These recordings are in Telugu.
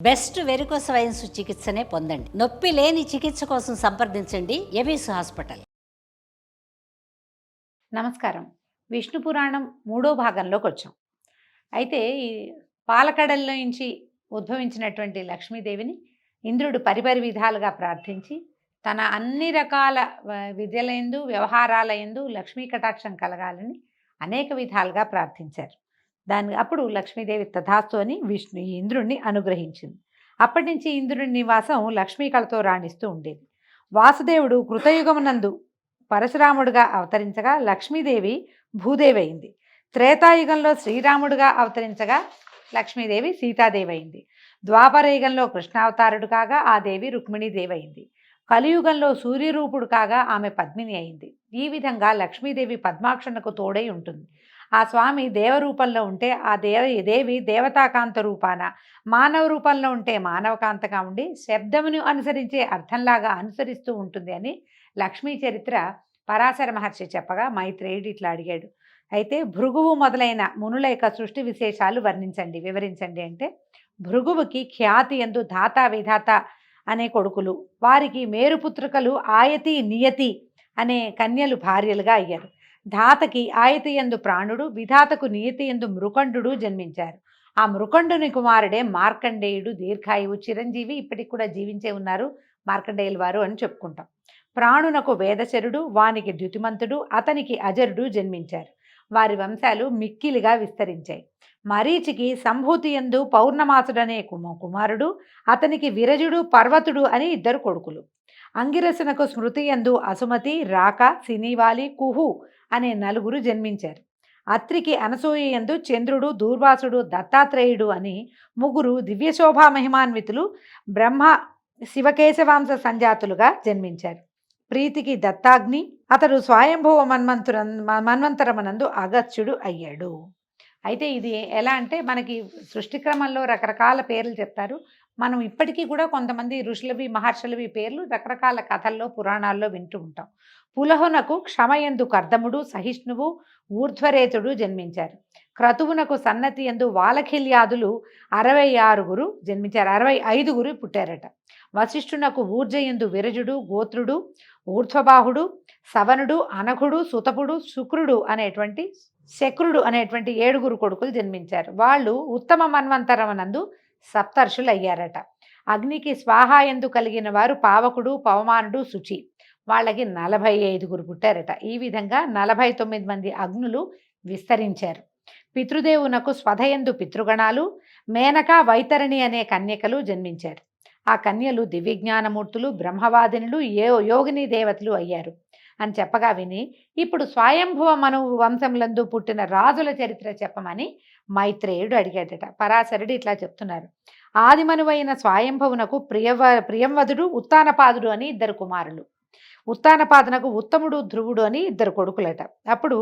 బెస్ట్ వెరికోస్ వైన్స్ చికిత్సనే పొందండి. నొప్పి లేని చికిత్స కోసం సంప్రదించండి ఎవిస్ హాస్పిటల్. నమస్కారం. విష్ణు పురాణం 3వ భాగంలోకి వచ్చాం. అయితే ఈ పాలకడల్లో నుంచి ఉద్భవించినటువంటి లక్ష్మీదేవిని ఇంద్రుడు పరిపరి విధాలుగా ప్రార్థించి తన అన్ని రకాల విద్యలయందు వ్యవహారాలయందు లక్ష్మీ కటాక్షం కలగాలని అనేక విధాలుగా ప్రార్థించారు. అప్పుడు లక్ష్మీదేవి తథాస్తు అని ఇంద్రుణ్ణి అనుగ్రహించింది. అప్పటి నుంచి ఇంద్రుని నివాసం లక్ష్మీ కళతో రాణిస్తూ ఉండేది. వాసుదేవుడు కృతయుగమునందు పరశురాముడుగా అవతరించగా లక్ష్మీదేవి భూదేవి అయింది. త్రేతాయుగంలో శ్రీరాముడుగా అవతరించగా లక్ష్మీదేవి సీతాదేవి అయింది. ద్వాపరయుగంలో కృష్ణావతారుడు కాగా ఆ దేవి రుక్మిణీదేవి అయింది. కలియుగంలో సూర్యరూపుడు కాగా ఆమె పద్మిని అయింది. ఈ విధంగా లక్ష్మీదేవి పద్మాక్షణకు తోడై ఉంటుంది. ఆ స్వామి దేవరూపంలో ఉంటే ఆ దేవి దేవతాకాంత రూపాన, మానవ రూపంలో ఉంటే మానవకాంతగా ఉండి శబ్దమును అనుసరించే అర్థంలాగా అనుసరిస్తూ ఉంటుంది అని లక్ష్మీ చరిత్ర పరాశర మహర్షి చెప్పగా మైత్రేయుడు ఇట్లా అడిగాడు. అయితే భృగువు మొదలైన మునుల యొక్క సృష్టి విశేషాలు వివరించండి అంటే, భృగువుకి ఖ్యాతి యందు ధాత విధాత అనే కొడుకులు, వారికి మేరుపుత్రికలు ఆయతి నియతి అనే కన్యలు భార్యలుగా అయ్యారు. ధాతకి ఆయతి యందు ప్రాణుడు, విధాతకు నియతి యందు మృకండు జన్మించారు. ఆ మృకండుని కుమారుడే మార్కండేయుడు, దీర్ఘాయువు, చిరంజీవి, ఇప్పటికి కూడా జీవించే ఉన్నారు మార్కండేయుల వారు అని చెప్పుకుంటాం. ప్రాణునకు వేదచరుడు, వానికి ద్యుతిమంతుడు, అతనికి అజరుడు జన్మించారు. వారి వంశాలు మిక్కిలిగా విస్తరించాయి. మరీచికి సంభూతి యందు పౌర్ణమాసుడనే కుమారుడు, అతనికి విరజుడు, పర్వతుడు అని 2 కొడుకులు. అంగిరసునకు స్మృతి యందు అసుమతి, రాక, సినీవాలి, కుహు అనే 4 జన్మించారు. అత్రికి అనసూయ యందు చంద్రుడు, దూర్వాసుడు, దత్తాత్రేయుడు అని 3 దివ్యశోభా మహిమాన్వితులు బ్రహ్మ శివకేశవాంశ సంజాతులుగా జన్మించారు. ప్రీతికి దత్తాగ్ని, అతడు స్వయంభవ మన్వంతరమనందు అగత్యుడు అయ్యాడు. అయితే ఇది ఎలా అంటే, మనకి సృష్టి క్రమంలో రకరకాల పేర్లు చెప్తారు. మనం ఇప్పటికీ కూడా కొంతమంది ఋషులవి మహర్షులవి పేర్లు రకరకాల కథల్లో పురాణాల్లో వింటూ ఉంటాం. పులహునకు క్షమయందు కర్దముడు, సహిష్ణువు, ఊర్ధ్వరేతుడు జన్మించారు. క్రతువునకు సన్నతి యందు వాలఖిల్యాదులు 66 జన్మించారు. 65 పుట్టారట. వశిష్ఠునకు ఊర్జయందు విరజుడు, గోత్రుడు, ఊర్ధ్వబాహుడు, సవనుడు, అనఘుడు, సుతపుడు, శుక్రుడు అనేటువంటి శక్రుడు అనేటువంటి 7 కొడుకులు జన్మించారు. వాళ్ళు ఉత్తమ మన్వంతరమనందు సప్తర్షులు అయ్యారట. అగ్నికి స్వాహాయందు కలిగిన వారు పావకుడు, పవమానుడు, శుచి. వాళ్ళకి 45 పుట్టారట. ఈ విధంగా 49 మంది అగ్నులు విస్తరించారు. పితృదేవునకు స్వధయందు పితృగణాలు, మేనక, వైతరణి అనే కన్యకలు జన్మించారు. ఆ కన్యలు దివ్యజ్ఞానమూర్తులు, బ్రహ్మవాదినులు, యోగిని దేవతలు అయ్యారు అని చెప్పగా విని, ఇప్పుడు స్వయంభువ మను వంశంలందు పుట్టిన రాజుల చరిత్ర చెప్పమని మైత్రేయుడు అడిగాడట. పరాశరుడు ఇట్లా చెప్తున్నారు. ఆదిమనువైన స్వయంభవునకు ప్రియంవదుడు, ఉత్తానపాదుడు అని 2 కుమారులు. ఉత్తానపాదునకు ఉత్తముడు, ధ్రువుడు అని 2 కొడుకులట. అప్పుడు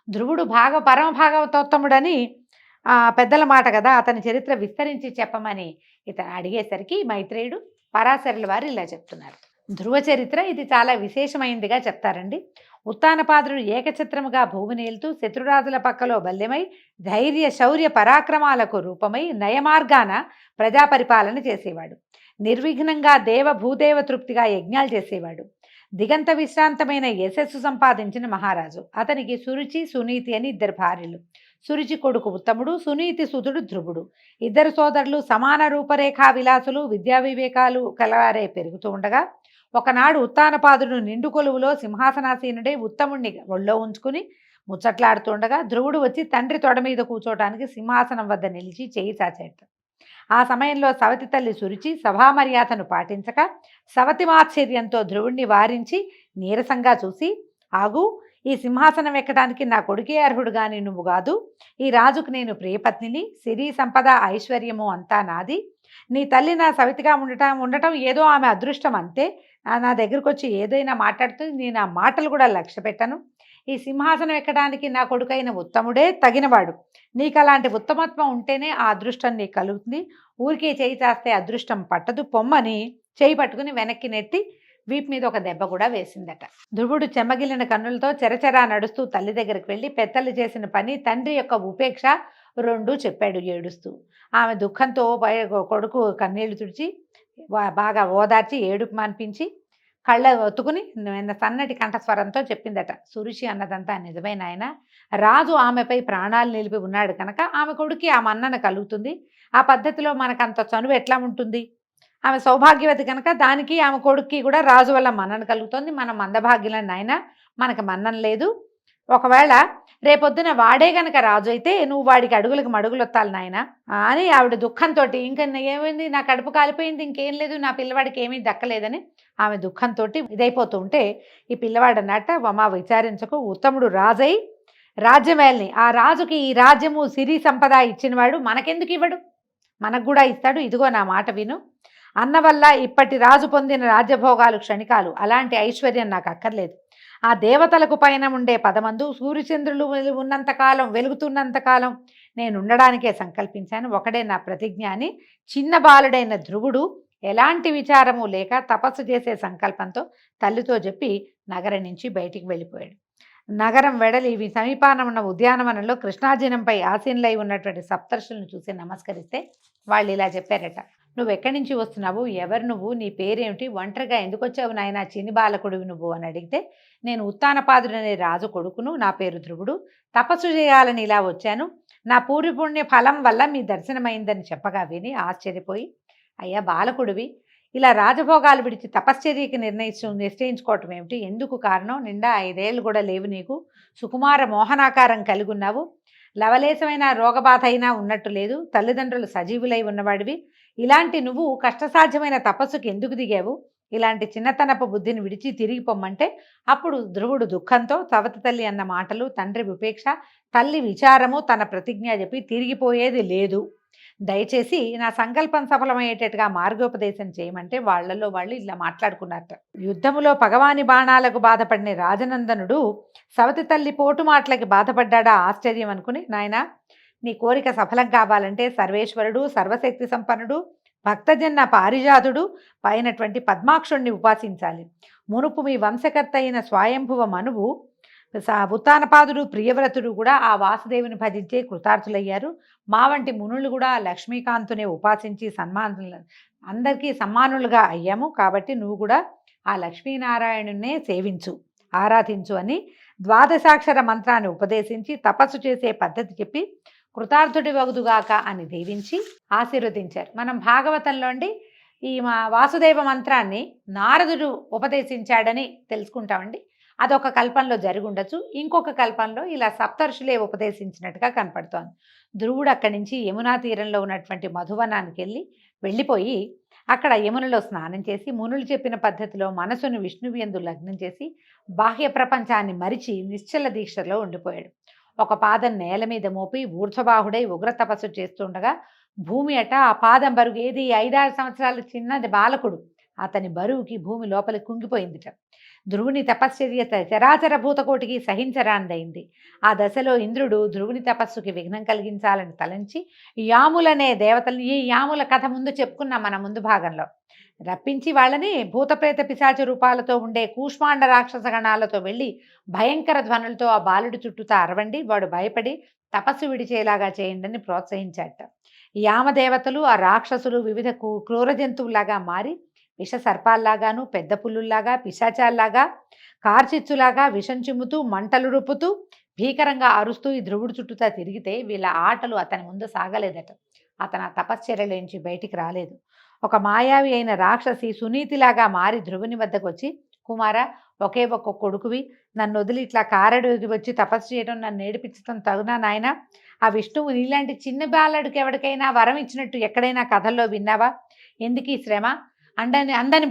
ధ్రువుడు పరమ భాగవతోత్తముడని పెద్దల మాట కదా, అతని చరిత్ర విస్తరించి చెప్పమని ఇతను అడిగేసరికి మైత్రేయుడు పరాశరుల వారు ఇలా చెప్తున్నారు. ధ్రువ చరిత్ర ఇది చాలా విశేషమైందిగా చెప్తారండి. ఉత్తానపాదుడు ఏకఛత్రముగా భూమిని ఏలుతూ శత్రురాజుల పక్కలో బల్యమై ధైర్య శౌర్య పరాక్రమాలకు రూపమై నయమార్గాన ప్రజాపరిపాలన చేసేవాడు. నిర్విఘ్నంగా భూదేవ తృప్తిగా యజ్ఞాలు చేసేవాడు. దిగంత విశ్రాంతమైన యశస్సు సంపాదించిన మహారాజు. అతనికి సురుచి, సునీతి అని 2 భార్యలు. సురుచి కొడుకు ఉత్తముడు, సునీతి సుతుడు ధ్రువుడు. 2 సోదరులు సమాన రూపరేఖా విలాసులు, విద్యా వివేకాలు కలవారే పెరుగుతూ ఉండగా, ఒకనాడు ఉత్తానపాదుడు నిండు కొలువులో సింహాసనాసీనుడే ఉత్తముణ్ణి ఒళ్ళో ఉంచుకుని ముచ్చట్లాడుతుండగా ధ్రువుడు వచ్చి తండ్రి తొడ మీద కూర్చోటానికి సింహాసనం వద్ద నిలిచి చేయి చాచేట. ఆ సమయంలో సవతి తల్లి సురుచి సభామర్యాదను పాటించక సవతిమాశ్చర్యంతో ధ్రువుణ్ణి వారించి నీరసంగా చూసి, ఆగు, ఈ సింహాసనం ఎక్కడానికి నా కొడుకే అర్హుడు గాని నువ్వు కాదు. ఈ రాజుకు నేను ప్రియపత్నిని, సిరి సంపద ఐశ్వర్యము అంతా నాది. నీ తల్లి నా సవితిగా ఉండటం ఏదో ఆమె అదృష్టం అంతే. నా దగ్గరకు వచ్చి ఏదైనా మాట్లాడుతుంది, నేను ఆ మాటలు కూడా లక్ష్య పెట్టను. ఈ సింహాసనం ఎక్కడానికి నా కొడుకైన ఉత్తముడే తగినవాడు. నీకు అలాంటి ఉత్తమత్వం ఉంటేనే ఆ అదృష్టం నీకు కలుగుతుంది. ఊరికే చేయి చాస్తే అదృష్టం పట్టదు, పొమ్మని చేయి పట్టుకుని వెనక్కి నెట్టి వీపు మీద ఒక దెబ్బ కూడా వేసిందట. ధ్రువుడు చెమ్మగిలిన కన్నులతో చెరచెరా నడుస్తూ తల్లి దగ్గరికి వెళ్ళి పెద్దలు చేసిన పని, తండ్రి యొక్క ఉపేక్ష, రెండూ చెప్పాడు ఏడుస్తూ. ఆమె దుఃఖంతో కొడుకు కన్నీళ్లు తుడిచి బాగా ఓదార్చి ఏడుపు మాన్పించి కళ్ళ ఒత్తుకుని సన్నటి కంఠస్వరంతో చెప్పిందట, సురుచి అన్నదంతా నిజమే నాయన. రాజు ఆమెపై ప్రాణాలు నిలిపి ఉన్నాడు కనుక ఆమె కొడుక్కి ఆ మన్నన కలుగుతుంది. ఆ పద్ధతిలో మనకంత చనువు ఎట్లా ఉంటుంది? ఆమె సౌభాగ్యవతి కనుక దానికి ఆమె కొడుక్కి కూడా రాజు వల్ల మన్నన కలుగుతుంది. మనం మందభాగ్యులం నాయన, మనకు మన్నన లేదు. ఒకవేళ రేపొద్దున వాడే గనక రాజు అయితే నువ్వు వాడికి అడుగులకు మడుగులొత్తాలి నాయన అని ఆవిడ దుఃఖంతో, ఇంకా ఏమైంది, నా కడుపు కాలిపోయింది, ఇంకేం లేదు, నా పిల్లవాడికి ఏమీ దక్కలేదని ఆమె దుఃఖంతో ఇదైపోతూ ఉంటే ఈ పిల్లవాడు అన్నట్ట, అమ్మా విచారించకు, ఉత్తముడు రాజై రాజ్యమేల్ని, ఆ రాజుకి ఈ రాజ్యము సిరి సంపద ఇచ్చినవాడు మనకెందుకు ఇవ్వడు? మనకు కూడా ఇస్తాడు. ఇదిగో నా మాట విను. అన్న వల్ల ఇప్పటి రాజు పొందిన రాజ్యభోగాలు క్షణికాలు, అలాంటి ఐశ్వర్యం నాకు అక్కర్లేదు. ఆ దేవతలకు పైన ఉండే పదమందు సూర్యచంద్రులు ఉన్నంతకాలం, వెలుగుతున్నంతకాలం నేను ఉండడానికే సంకల్పించాను. ఒకడే నా ప్రతిజ్ఞ అని చిన్న బాలుడైన ధ్రువుడు ఎలాంటి విచారము లేక తపస్సు చేసే సంకల్పంతో తల్లితో చెప్పి నగరం నుంచి బయటికి వెళ్ళిపోయాడు. నగరం వెడలి సమీపాన ఉన్న ఉద్యానవనంలో కృష్ణాజినంపై ఆసీనులై ఉన్నటువంటి సప్తర్షులను చూసి నమస్కరిస్తే వాళ్ళు ఇలా చెప్పారట, నువ్వు ఎక్కడి నుంచి వస్తున్నావు, ఎవరు నువ్వు, నీ పేరేమిటి, ఒంటరిగా ఎందుకు వచ్చావు నాయన, చిన్ని బాలకుడివి నువ్వు అని అడిగితే, నేను ఉత్తానపాదుడనే రాజు కొడుకును, నా పేరు ధ్రువుడు, తపస్సు చేయాలని ఇలా వచ్చాను, నా పూర్వపుణ్య ఫలం వల్ల మీ దర్శనమైందని చెప్పగా విని ఆశ్చర్యపోయి, అయ్యా బాలకుడివి, ఇలా రాజభోగాలు విడిచి తపశ్చర్యకి నిశ్చయించుకోవటం ఏమిటి, ఎందుకు కారణం, నిండా 5 ఏళ్ళు కూడా లేవు నీకు, సుకుమార మోహనాకారం కలిగి ఉన్నావు, లవలేశమైన రోగబాధ అయినా ఉన్నట్టు లేదు, తల్లిదండ్రులు సజీవులై ఉన్నవాడివి, ఇలాంటి నువ్వు కష్టసాధ్యమైన తపస్సుకి ఎందుకు దిగావు, ఇలాంటి చిన్నతనపు బుద్ధిని విడిచి తిరిగి పొమ్మంటే అప్పుడు ధ్రువుడు దుఃఖంతో సవతి తల్లి అన్న మాటలు, తండ్రి ఉపేక్ష, తల్లి విచారము, తన ప్రతిజ్ఞ చెప్పి తిరిగిపోయేది లేదు, దయచేసి నా సంకల్పం సఫలమయ్యేటట్టుగా మార్గోపదేశం చేయమంటే వాళ్ళలో వాళ్ళు ఇలా మాట్లాడుకున్నారట. యుద్ధములో పగవాని బాణాలకు బాధపడిన రాజనందనుడు సవతి తల్లి పోటు మాటలకి బాధపడ్డాడా ఆశ్చర్యం అనుకుని, నాయనా నీ కోరిక సఫలం కావాలంటే సర్వేశ్వరుడు, సర్వశక్తి సంపన్నుడు, భక్తజన్న పారిజాతుడు అయినటువంటి పద్మాక్షుణ్ణి ఉపాసించాలి. మునుపు మీ వంశకర్త అయిన స్వయంభువ మనువు, ఉత్తానపాదుడు, ప్రియవ్రతుడు కూడా ఆ వాసుదేవుని భజించే కృతార్థులయ్యారు. మా వంటి మునులు కూడా లక్ష్మీకాంతుని ఉపాసించి అందరికీ సమ్మానులుగా అయ్యాము. కాబట్టి నువ్వు కూడా ఆ లక్ష్మీనారాయణునే సేవించు, ఆరాధించు అని ద్వాదశాక్షర మంత్రాన్ని ఉపదేశించి తపస్సు చేసే పద్ధతి చెప్పి కృతార్థుడి వగుదుగాక అని దీవించి ఆశీర్వదించారు. మనం భాగవతంలో ఈ వాసుదేవ మంత్రాన్ని నారదుడు ఉపదేశించాడని తెలుసుకుంటామండి. అదొక కల్పంలో జరిగి ఉండొచ్చు, ఇంకొక కల్పంలో ఇలా సప్తర్షులే ఉపదేశించినట్టుగా కనపడుతోంది. ధ్రువుడు అక్కడి నుంచి యమునా తీరంలో ఉన్నటువంటి మధువనానికి వెళ్ళిపోయి అక్కడ యమునలో స్నానం చేసి మునులు చెప్పిన పద్ధతిలో మనసును విష్ణువు యందు లగ్నం చేసి బాహ్య ప్రపంచాన్ని మరిచి నిశ్చల దీక్షలో ఉండిపోయాడు. ఒక పాదం నేల మీద మోపి ఊర్ధ్వబాహుడై ఉగ్ర తపస్సు చేస్తుండగా భూమి అట ఆ పాదం బరువు, ఏది 5-6 సంవత్సరాల చిన్నది బాలకుడు, అతని బరువుకి భూమి లోపలి కుంగిపోయిందిట. ధ్రువుని తపశ్చర్య చరాచర భూతకోటికి సహించరాందైంది. ఆ దశలో ఇంద్రుడు ధ్రువుని తపస్సుకి విఘ్నం కలిగించాలని తలంచి యాములనే దేవతల్ని, ఈ యాముల కథ ముందు చెప్పుకున్నాం మన ముందు భాగంలో, రప్పించి వాళ్ళని భూతప్రేత పిశాచ రూపాలతో ఉండే కూష్మాండ రాక్షస గణాలతో వెళ్ళి భయంకర ధ్వనులతో ఆ బాలుడి చుట్టూతా అరవండి, వాడు భయపడి తపస్సు విడిచేలాగా చేయండి అని ప్రోత్సహించాట. యామదేవతలు ఆ రాక్షసులు వివిధ క్రూర జంతువులాగా మారి విష సర్పాల్లాగాను, పెద్ద పుల్లుల్లాగా, పిశాచాల్లాగా, కార్చిచ్చులాగా విషం చిమ్ముతూ మంటలు రుపుతూ భీకరంగా అరుస్తూ ఈ ధ్రువుడు చుట్టూతా తిరిగితే వీళ్ళ ఆటలు అతని ముందు సాగలేదట. అతను ఆ తపశ్చర్యలోంచి బయటికి రాలేదు. ఒక మాయావి అయిన రాక్షసి సునీతిలాగా మారి ధ్రువుని వద్దకు వచ్చి, కుమార, ఒకే ఒక్క కొడుకువి, నన్ను వదిలి ఇట్లా కారడు వచ్చి తపస్సు చేయడం, నన్ను నేర్పించడం తగునా నాయన? ఆ విష్ణువు నీలాంటి చిన్న బాలడికి ఎవరికైనా వరం ఇచ్చినట్టు ఎక్కడైనా కథల్లో విన్నావా? ఎందుకు ఈ శ్రమ? అందని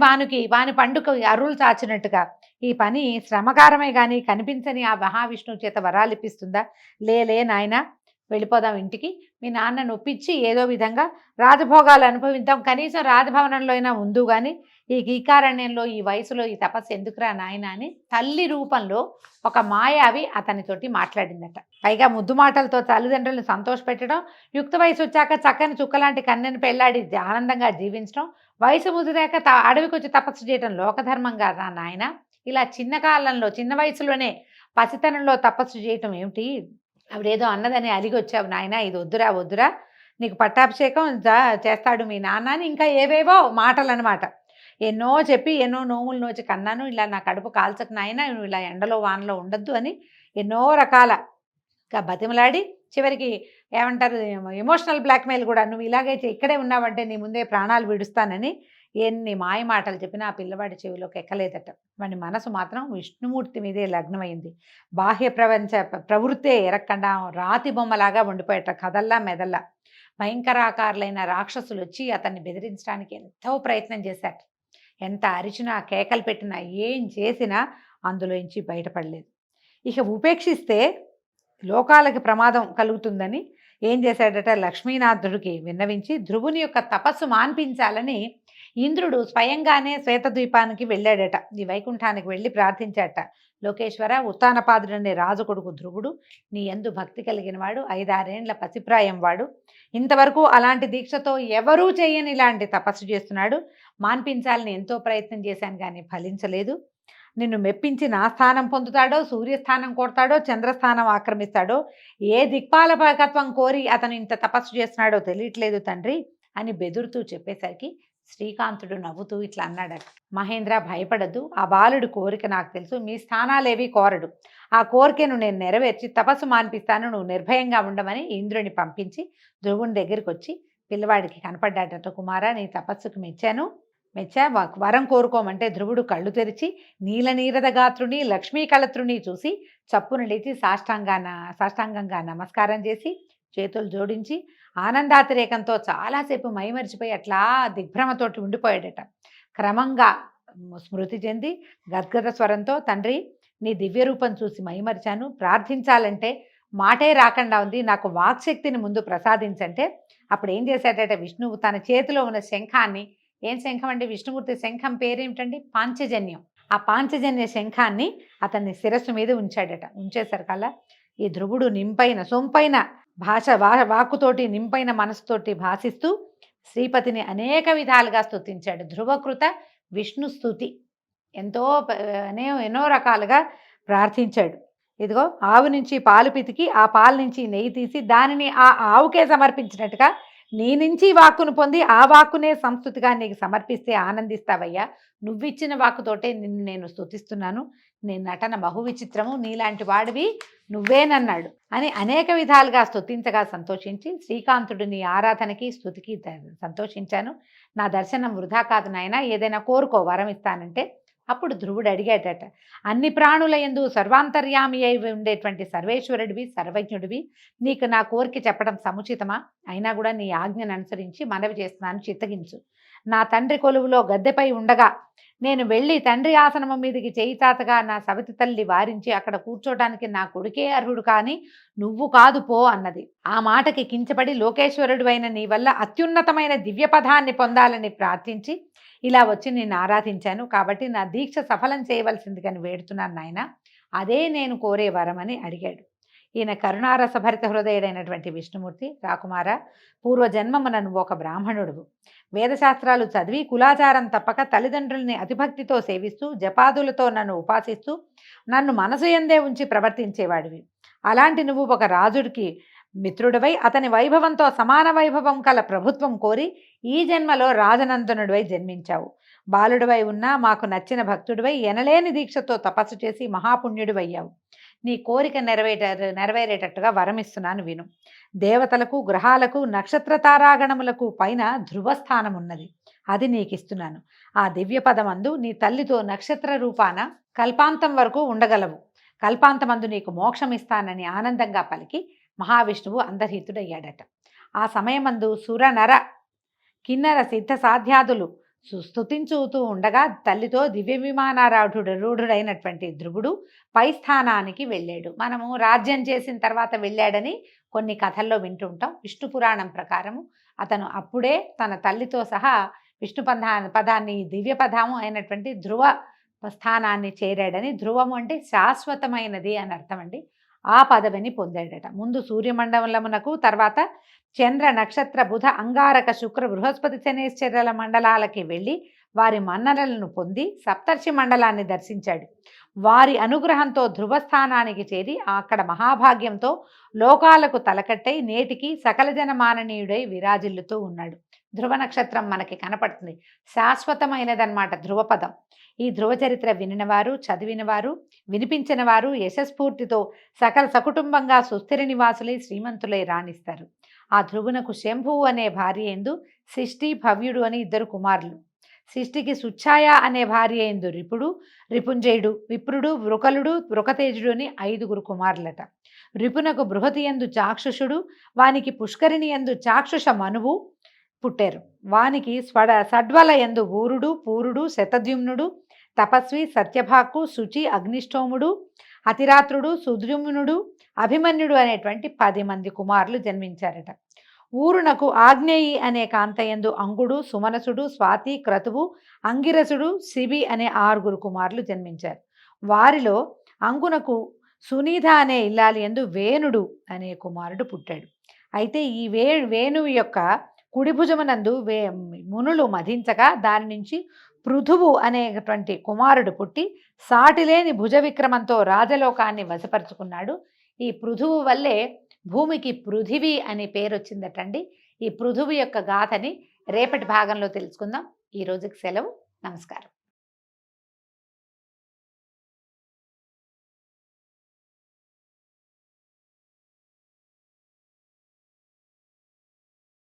వాని పండుగ అరులు చాచినట్టుగా ఈ పని శ్రమకారమే కానీ కనిపించని ఆ మహావిష్ణువు చేత వరాలిప్పిస్తుందా? లే నాయన, వెళ్ళిపోదాం ఇంటికి, మీ నాన్న నొప్పించి ఏదో విధంగా రాజభోగాలు అనుభవిద్దాం, కనీసం రాజభవనంలో అయినా ఉందు, కానీ ఈ గీకారణ్యంలో ఈ వయసులో ఈ తపస్సు ఎందుకురా నాయన అని తల్లి రూపంలో ఒక మాయావి అతనితోటి మాట్లాడిందట. పైగా ముద్దు మాటలతో తల్లిదండ్రులను సంతోషపెట్టడం, యుక్త వయసు వచ్చాక చక్కని చుక్కలాంటి కన్యను పెళ్లాడి ఆనందంగా జీవించడం, వయసు ముదిరాక అడవికి వచ్చి తపస్సు చేయడం లోకధర్మంగా రా నాయన, ఇలా చిన్న కాలంలో చిన్న వయసులోనే పసితనంలో తపస్సు చేయటం ఏమిటి? ఆవిడేదో అన్నదని అలిగి వచ్చావు నాయన, ఇది వద్దురా వద్దురా, నీకు పట్టాభిషేకం చేస్తాడు మీ నాన్న అని ఇంకా ఏవేవో మాటలు అనమాట. ఎన్నో చెప్పి ఎన్నో నోములు నోచి కన్నాను, ఇలా నా కడుపు కాల్చకు నాయన, నువ్వు ఇలా ఎండలో వానలో ఉండొద్దు అని ఎన్నో రకాలగా బతిమలాడి చివరికి ఏమంటారు, ఎమోషనల్ బ్లాక్మెయిల్ కూడా, నువ్వు ఇలాగైతే ఇక్కడే ఉన్నావంటే నీ ముందే ప్రాణాలు విడుస్తానని ఎన్ని మాయ మాటలు చెప్పినా ఆ పిల్లవాడి చెవిలోకి ఎక్కలేదట. వాడి మనసు మాత్రం విష్ణుమూర్తి మీదే లగ్నమైంది. బాహ్య ప్రపంచ ప్రవృత్తే ఎరక్కుండా రాతి బొమ్మలాగా ఉండిపోయేట, కదల్లా మెదల్లా. భయంకరాకారులైన రాక్షసులు వచ్చి అతన్ని బెదిరించడానికి ఎంతో ప్రయత్నం చేశారు. ఎంత అరిచినా కేకలు పెట్టినా ఏం చేసినా అందులోంచి బయటపడలేదు. ఇక ఉపేక్షిస్తే లోకాలకి ప్రమాదం కలుగుతుందని ఏం చేశాడట, లక్ష్మీనాథుడికి విన్నవించి ధ్రువుని యొక్క తపస్సు మాన్పించాలని ఇంద్రుడు స్వయంగానే శ్వేతద్వీపానికి వెళ్ళాడట. ఈ వైకుంఠానికి వెళ్ళి ప్రార్థించాడట, లోకేశ్వర, ఉత్తానపాదుడనే రాజు కొడుకు ధ్రువుడు నీ యందు భక్తి కలిగిన వాడు, 5-6 ఏళ్ల పసిప్రాయం వాడు, ఇంతవరకు అలాంటి దీక్షతో ఎవరూ చేయని ఇలాంటి తపస్సు చేస్తున్నాడు. మాన్పించాలని ఎంతో ప్రయత్నం చేశాను కానీ ఫలించలేదు. నిన్ను మెప్పించి నా స్థానం పొందుతాడో, సూర్యస్థానం కొడతాడో, చంద్రస్థానం ఆక్రమిస్తాడో, ఏ దిక్పాలకత్వం కోరి అతను ఇంత తపస్సు చేస్తున్నాడో తెలియట్లేదు తండ్రి అని బెదురుతూ చెప్పేసరికి శ్రీకాంతుడు నవ్వుతూ ఇట్లా అన్నాడట, మహేంద్ర భయపడద్దు, ఆ బాలుడి కోరిక నాకు తెలుసు, మీ స్థానాలేవి కోరడు, ఆ కోరికను నేను నెరవేర్చి తపస్సు మాన్పిస్తాను, నువ్వు నిర్భయంగా ఉండమని ఇంద్రుని పంపించి ధ్రువుని దగ్గరికి వచ్చి పిల్లవాడికి కనపడ్డాడట. కుమారా, నీ తపస్సుకు మెచ్చా వరం కోరుకోమంటే ధ్రువుడు కళ్ళు తెరిచి నీలనీరద గాత్రుని లక్ష్మీ కళత్రుని చూసి చప్పున లేచి సాష్టాంగంగా నమస్కారం చేసి చేతులు జోడించి ఆనందాతిరేకంతో చాలాసేపు మైమరిచిపోయి అట్లా దిగ్భ్రమతోటి ఉండిపోయాడట. క్రమంగా స్మృతి చెంది గద్గద స్వరంతో, తండ్రి నీ దివ్య రూపం చూసి మైమరిచాను, ప్రార్థించాలంటే మాటే రాకుండా ఉంది, నాకు వాక్శక్తిని ముందు ప్రసాదించంటే అప్పుడు ఏం చేశాడట, విష్ణువు తన చేతిలో ఉన్న శంఖాన్ని, ఏం శంఖం అంటే విష్ణుమూర్తి శంఖం పేరేమిటండి, పాంచజన్యం, ఆ పాంచజన్య శంఖాన్ని అతన్ని శిరస్సు మీద ఉంచాడట. ఉంచేసరికల్లా ఈ ధ్రువుడు సొంపైన వాక్కుతోటి నింపైన మనసుతోటి భాషిస్తూ శ్రీపతిని అనేక విధాలుగా స్తుతించాడు. ధ్రువకృత విష్ణు స్తుతి ఎన్నో రకాలుగా ప్రార్థించాడు. ఇదిగో ఆవు నుంచి పాలు పితికి ఆ పాల నుంచి నెయ్యి తీసి దానిని ఆ ఆవుకే సమర్పించినట్టుగా నీ నుంచి వాక్కును పొంది ఆ వాక్కునే సంస్కృతిగా నీకు సమర్పిస్తే ఆనందిస్తావయ్యా, నువ్విచ్చిన వాక్కుతోటే నిన్ను నేను స్తుతిస్తున్నాను, నీ నటన బహు విచిత్రము, నీలాంటి వాడివి నువ్వేనన్నాడు అని అనేక విధాలుగా స్తుతించగా సంతోషించి శ్రీకాంతుడు నీ ఆరాధనకి స్తుతికి సంతోషించాను, నా దర్శనం వృధా కాదు నాయన, ఏదైనా కోరుకో వరం ఇస్తానంటే అప్పుడు ధ్రువుడు అడిగాడట, అన్ని ప్రాణుల యందు సర్వాంతర్యామి అయి ఉండేటువంటి సర్వేశ్వరుడివి, సర్వజ్ఞుడివి, నీకు నా కోరిక చెప్పడం సముచితమా, అయినా కూడా నీ ఆజ్ఞను అనుసరించి మనవి చేస్తున్నాను, చిత్తగించు. నా తండ్రి కొలువులో గద్దెపై ఉండగా నేను వెళ్ళి తండ్రి ఆసనము మీదకి చేయి చాచగా నా సవితి తల్లి వారించి అక్కడ కూర్చోటానికి నా కొడుకే అర్హుడు కానీ నువ్వు కాదు పో అన్నది. ఆ మాటకి కించపడి లోకేశ్వరుడు అయిన నీ వల్ల అత్యున్నతమైన దివ్య పదాన్ని పొందాలని ప్రార్థించి ఇలా వచ్చి నేను ఆరాధించాను, కాబట్టి నా దీక్ష సఫలం చేయవలసిందిగాని వేడుతున్నాను నాయన, అదే నేను కోరే వరమని అడిగాడు. ఈయన కరుణారసభరిత హృదయుడైనటువంటి విష్ణుమూర్తి, రాకుమార, పూర్వజన్మమున నువ్వు ఒక బ్రాహ్మణుడువు, వేదశాస్త్రాలు చదివి కులాచారం తప్పక తల్లిదండ్రుల్ని అతిభక్తితో సేవిస్తూ జపాదులతో నన్ను ఉపాసిస్తూ నన్ను మనసు యందే ఉంచి ప్రవర్తించేవాడివి. అలాంటి నువ్వు ఒక రాజుడికి మిత్రుడివై అతని వైభవంతో సమాన వైభవం కల ప్రభుత్వం కోరి ఈ జన్మలో రాజనందనుడివై జన్మించావు. బాలుడివై ఉన్నా మాకు నచ్చిన భక్తుడివై ఎనలేని దీక్షతో తపస్సు చేసి మహాపుణ్యుడివయ్యావు. నీ కోరిక నెరవేరేటట్టుగా వరమిస్తున్నాను విను. దేవతలకు, గ్రహాలకు, నక్షత్ర తారాగణములకు పైన ధ్రువస్థానం ఉన్నది, అది నీకిస్తున్నాను. ఆ దివ్య పదమందు నీ తల్లితో నక్షత్ర రూపాన కల్పాంతం వరకు ఉండగలవు. కల్పాంతమందు నీకు మోక్షం ఇస్తానని ఆనందంగా పలికి మహావిష్ణువు అంతర్హితుడయ్యాడట. ఆ సమయమందు సుర నర కిన్నర సిద్ధ సాధ్యాదులు స్తుతించుతూ ఉండగా తల్లితో దివ్య విమానారూఢుడైనటువంటి ధ్రువుడు పై స్థానానికి వెళ్ళాడు. మనము రాజ్యం చేసిన తర్వాత వెళ్ళాడని కొన్ని కథల్లో వింటుంటాం. విష్ణు పురాణం ప్రకారము అతను అప్పుడే తన తల్లితో సహా విష్ణు పదాన్ని దివ్య పదము అయినటువంటి ధ్రువ స్థానాన్ని చేరాడని, ధ్రువము అంటే శాశ్వతమైనది అని అర్థం అండి, ఆ పదవిని పొందాడట. ముందు సూర్యమండలమునకు, తర్వాత చంద్ర, నక్షత్ర, బుధ, అంగారక, శుక్ర, బృహస్పతి, శనేశ్వరుల మండలాలకి వెళ్ళి వారి మన్ననలను పొంది సప్తర్షి మండలాన్ని దర్శించాడు. వారి అనుగ్రహంతో ధ్రువస్థానానికి చేరి అక్కడ మహాభాగ్యంతో లోకాలకు తలకట్టై నేటికి సకల జనమాననీయుడై విరాజిల్లుతూ ఉన్నాడు. ధ్రువ నక్షత్రం మనకి కనపడుతుంది, శాశ్వతమైనదన్నమాట ధ్రువపదం. ఈ ధ్రువ చరిత్ర వినినవారు, చదివినవారు, వినిపించిన వారు యశస్ఫూర్తితో సకల సకుటుంబంగా సుస్థిర నివాసులై శ్రీమంతులై రాణిస్తారు. ఆ ధ్రువునకు శంభువు అనే భార్య ఎందు శిష్టి, భవ్యుడు అని 2 కుమారులు. శిష్టికి సుచ్ఛాయ అనే భార్య ఎందు రిపుడు, రిపుంజయుడు, విప్రుడు, వృకలుడు, వృకతేజుడు అని 5 కుమారులట. రిపునకు బృహతి యందు చాక్షుషుడు, వానికి పుష్కరిణి యందు చాక్షుష మనువు పుట్టారు. వానికి సడ్వల యందు ఊరుడు, పూరుడు, శతద్యుమ్నుడు, తపస్వి, సత్యభాకు, శుచి, అగ్నిష్టోముడు, అతిరాత్రుడు, సుద్యుమ్నుడు, అభిమన్యుడు అనేటువంటి 10 మంది కుమారులు జన్మించారట. ఊరునకు ఆగ్నేయి అనే కాంతయందు అంగుడు, సుమనసుడు, స్వాతి, క్రతువు, అంగిరసుడు, శిబి అనే 6 కుమారులు జన్మించారు. వారిలో అంగునకు సునీధ అనే ఇల్లాలి యందు వేణుడు అనే కుమారుడు పుట్టాడు. అయితే ఈ వేణువు యొక్క కుడి భుజమునందు మునులు మధించగా దాని నుంచి పృథువు అనేటువంటి కుమారుడు పుట్టి సాటిలేని భుజ విక్రమంతో రాజలోకాన్ని వశపరుచుకున్నాడు. ఈ పృథువు వల్లే భూమికి పృథివీ అనే పేరు వచ్చిందటండి. ఈ పృథువు యొక్క గాథని రేపటి భాగంలో తెలుసుకుందాం. ఈ రోజుకి సెలవు. నమస్కారం.